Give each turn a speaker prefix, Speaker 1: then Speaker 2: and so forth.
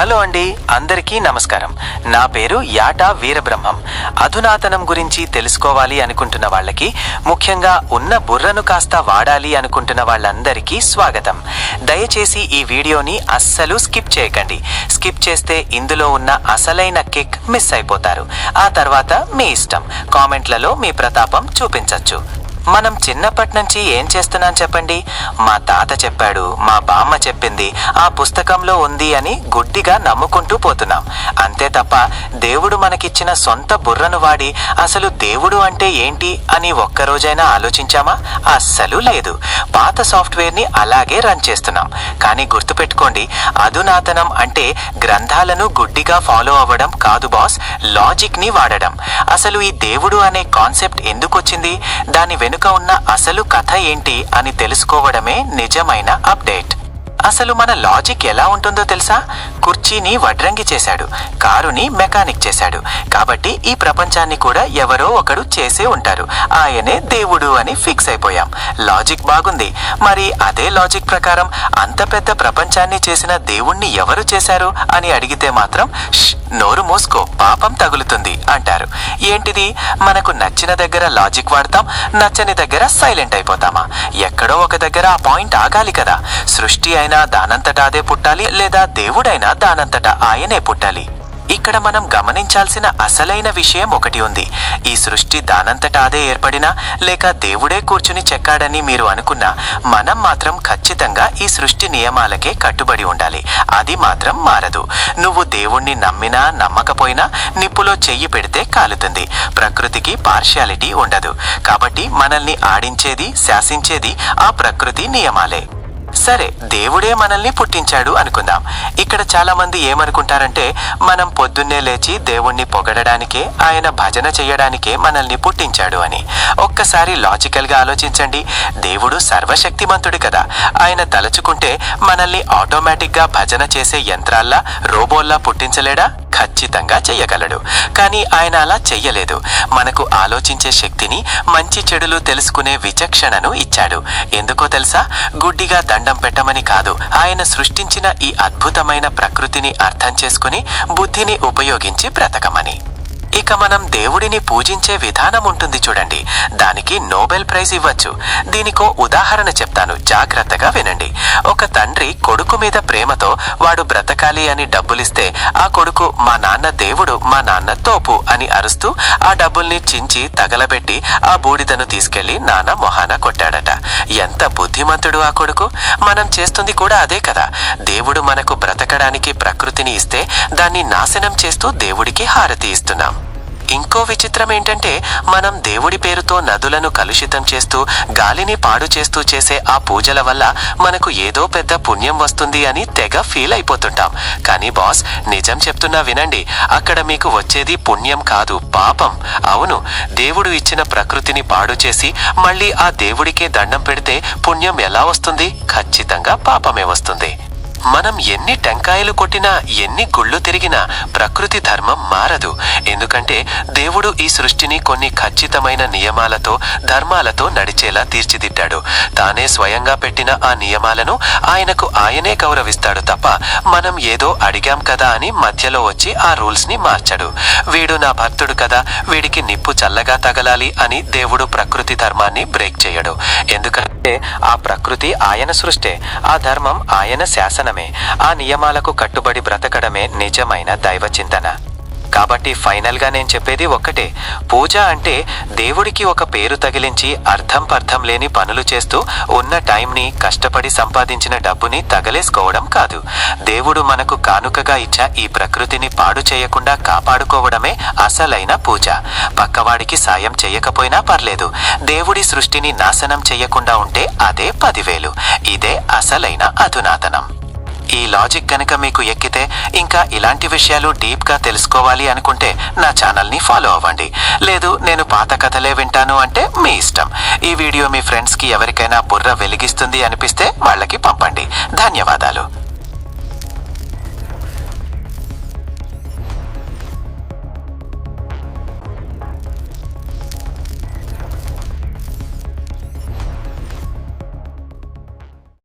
Speaker 1: Hello అండి, అందరికీ నమస్కారం. నా పేరు యాటా వీరబ్రహ్మం. అధునాతనం గురించి తెలుసుకోవాలి అనుకుంటున్న వాళ్ళకి, ముఖ్యంగా ఉన్న బుర్రను కాస్త వాడాలి అనుకుంటున్న వాళ్ళందరికీ స్వాగతం. దయచేసి ఈ వీడియోని అస్సలు స్కిప్ చేయకండి. స్కిప్ చేస్తే ఇందులో ఉన్న అసలైన కిక్ మిస్ అయిపోతారు. ఆ తర్వాత మీ ఇష్టం, కామెంట్లలో మీ ప్రతాపం చూపించచ్చు. మనం చిన్నప్పటి నుంచి ఏం చేస్తున్నాం చెప్పండి? మా తాత చెప్పాడు, మా బామ్మ చెప్పింది, ఆ పుస్తకంలో ఉంది అని గుడ్డిగా నమ్ముకుంటూ పోతున్నాం. అంతే తప్ప దేవుడు మనకిచ్చిన సొంత బుర్రను వాడి అసలు దేవుడు అంటే ఏంటి అని ఒక్కరోజైనా ఆలోచించామా? అస్సలు లేదు. పాత సాఫ్ట్వేర్ని అలాగే రన్ చేస్తున్నాం. కానీ గుర్తుపెట్టుకోండి, అధునాతనం అంటే గ్రంథాలను గుడ్డిగా ఫాలో అవ్వడం కాదు బాస్, లాజిక్ని వాడడం. అసలు ఈ దేవుడు అనే కాన్సెప్ట్ ఎందుకు వచ్చింది, దాని వెనుక ఉన్న అసలు కథ ఏంటి అని తెలుసుకోవడమే నిజమైన అప్డేట్. అసలు మన లాజిక్ ఎలా ఉంటుందో తెలుసా? కుర్చీని వడ్రంగి చేశాడు, కారుని మెకానిక్ చేశాడు, కాబట్టి ఈ ప్రపంచాన్ని కూడా ఎవరో ఒకడు చేసే ఉంటారు, ఆయనే దేవుడు అని ఫిక్స్ అయిపోయాం. లాజిక్ బాగుంది. మరి అదే లాజిక్ ప్రకారం అంత పెద్ద ప్రపంచాన్ని చేసిన దేవుణ్ణి ఎవరు చేశారు అని అడిగితే మాత్రం నోరు మూసుకో, పాపం తగులుతుంది అంటారు. ఏంటిది? మనకు నచ్చిన దగ్గర లాజిక్ వాడతాం, నచ్చని దగ్గర సైలెంట్ అయిపోతామా? ఎక్కడో ఒక దగ్గర ఆ పాయింట్ ఆగాలి కదా. సృష్టి అయినా దానంతటా అదే పుట్టాలి, లేదా దేవుడైనా దానంతటా ఆయనే పుట్టాలి. ఇక్కడ మనం గమనించాల్సిన అసలైన విషయం ఒకటి ఉంది. ఈ సృష్టి దానంతటా అదే ఏర్పడినా, లేక దేవుడే కూర్చుని చెక్కాడని మీరు అనుకున్నా, మనం మాత్రం ఖచ్చితంగా ఈ సృష్టి నియమాలకే కట్టుబడి ఉండాలి. అది మాత్రం మారదు. నువ్వు దేవుణ్ణి నమ్మినా నమ్మకపోయినా నిప్పులో చెయ్యి పెడితే కాలుతుంది. ప్రకృతికి పార్షియాలిటీ ఉండదు. కాబట్టి మనల్ని ఆడించేది, శాసించేది ఆ ప్రకృతి నియమాలే. సరే, దేవుడే మనల్ని పుట్టించాడు అనుకుందాం. ఇక్కడ చాలా మంది ఏమనుకుంటారంటే, మనం పొద్దున్నే లేచి దేవుణ్ణి పొగడడానికే, ఆయన భజన చెయ్యడానికే మనల్ని పుట్టించాడు అని. ఒక్కసారి లాజికల్గా ఆలోచించండి. దేవుడు సర్వశక్తిమంతుడు కదా. ఆయన తలుచుకుంటే మనల్ని ఆటోమేటిక్గా భజన చేసే యంత్రాల్లా, రోబోల్లా పుట్టించలేడా? ఖచ్చితంగా చెయ్యగలడు. కానీ ఆయన అలా చెయ్యలేదు. మనకు ఆలోచించే శక్తిని, మంచి చెడులు తెలుసుకునే విచక్షణను ఇచ్చాడు. ఎందుకో తెలుసా? గుడ్డిగా దండం పెట్టమని కాదు, ఆయన సృష్టించిన ఈ అద్భుతమైన ప్రకృతిని అర్థం చేసుకుని బుద్ధిని ఉపయోగించి బ్రతకమని. ఇక మనం దేవుడిని పూజించే విధానం ఉంటుంది చూడండి, దానికి నోబెల్ ప్రైజ్ ఇవ్వచ్చు. దీనికో ఉదాహరణ చెప్తాను, జాగ్రత్తగా వినండి. ఒక తండ్రి కొడుకు మీద ప్రేమతో వాడు బ్రతకాలి అని డబ్బులిస్తే, ఆ కొడుకు మా నాన్న దేవుడు, మా నాన్న తోపు అని అరుస్తూ ఆ డబ్బుల్ని చించి తగలబెట్టి ఆ బూడిదను తీసుకెళ్లి నాన్న మొహాన కొట్టాడట. ఎంత బుద్ధిమంతుడు ఆ కొడుకు! మనం చేస్తుంది కూడా అదే కదా. దేవుడు మనకు బ్రతకడానికి ప్రకృతిని ఇస్తే దాన్ని నాశనం చేస్తూ దేవుడికి హారతి ఇస్తున్నాం. ఇంకో విచిత్రం ఏంటంటే, మనం దేవుడి పేరుతో నదులను కలుషితం చేస్తూ, గాలిని పాడు చేస్తూ చేసే ఆ పూజల వల్ల మనకు ఏదో పెద్ద పుణ్యం వస్తుంది అని తెగ ఫీల్ అయిపోతుంటాం. కానీ బాస్, నిజం చెప్తున్నా వినండి, అక్కడ మీకు వచ్చేది పుణ్యం కాదు, పాపం. అవును, దేవుడు ఇచ్చిన ప్రకృతిని పాడు చేసి మళ్ళీ ఆ దేవుడికే దండం పెడితే పుణ్యం ఎలా వస్తుంది? ఖచ్చితంగా పాపమే వస్తుంది. మనం ఎన్ని టెంకాయలు కొట్టినా, ఎన్ని గుళ్ళు తిరిగినా ప్రకృతి ధర్మం మారదు. ఎందుకంటే దేవుడు ఈ సృష్టిని కొన్ని ఖచ్చితమైన నియమాలతో, ధర్మాలతో నడిచేలా తీర్చిదిద్దాడు. తానే స్వయంగా పెట్టిన ఆ నియమాలను ఆయనకు ఆయనే గౌరవిస్తాడు తప్ప, మనం ఏదో అడిగాం కదా అని మధ్యలో వచ్చి ఆ రూల్స్ ని మార్చడు. వీడు నా భక్తుడు కదా, వీడికి నిప్పు చల్లగా తగలాలి అని దేవుడు ప్రకృతి ధర్మాన్ని బ్రేక్ చేయడు. ఎందుకంటే ఆ ప్రకృతి ఆయన సృష్టే, ఆ ధర్మం ఆయన శాసనమే. ఆ నియమాలకు కట్టుబడి బ్రతకడమే నిజమైన దైవ చింతన. కాబట్టి ఫైనల్ గా నేను చెప్పేది ఒక్కటే, పూజ అంటే దేవుడికి ఒక పేరు తగిలించి అర్థం పర్థం లేని పనులు చేస్తూ ఉన్న టైంని, కష్టపడి సంపాదించిన డబ్బుని తగలేసుకోవడం కాదు. దేవుడు మనకు కానుకగా ఇచ్చా ఈ ప్రకృతిని పాడు చేయకుండా కాపాడుకోవడమే అసలైన పూజ. పక్కవాడికి సాయం చేయకపోయినా పర్లేదు, దేవుడి సృష్టిని నాశనం చెయ్యకుండా ఉంటే అదే 10,000. ఇదే అసలైన అధునాతనం. ఈ లాజిక్ గనక మీకు ఎక్కితే, ఇంకా ఇలాంటి విషయాలు డీప్గా తెలుసుకోవాలి అనుకుంటే నా ఛానల్ని ఫాలో అవ్వండి. లేదు, నేను పాత కథలే వింటాను అంటే మీ ఇష్టం. ఈ వీడియో మీ ఫ్రెండ్స్కి ఎవరికైనా బుర్ర వెలిగిస్తుంది అనిపిస్తే వాళ్ళకి పంపండి. ధన్యవాదాలు.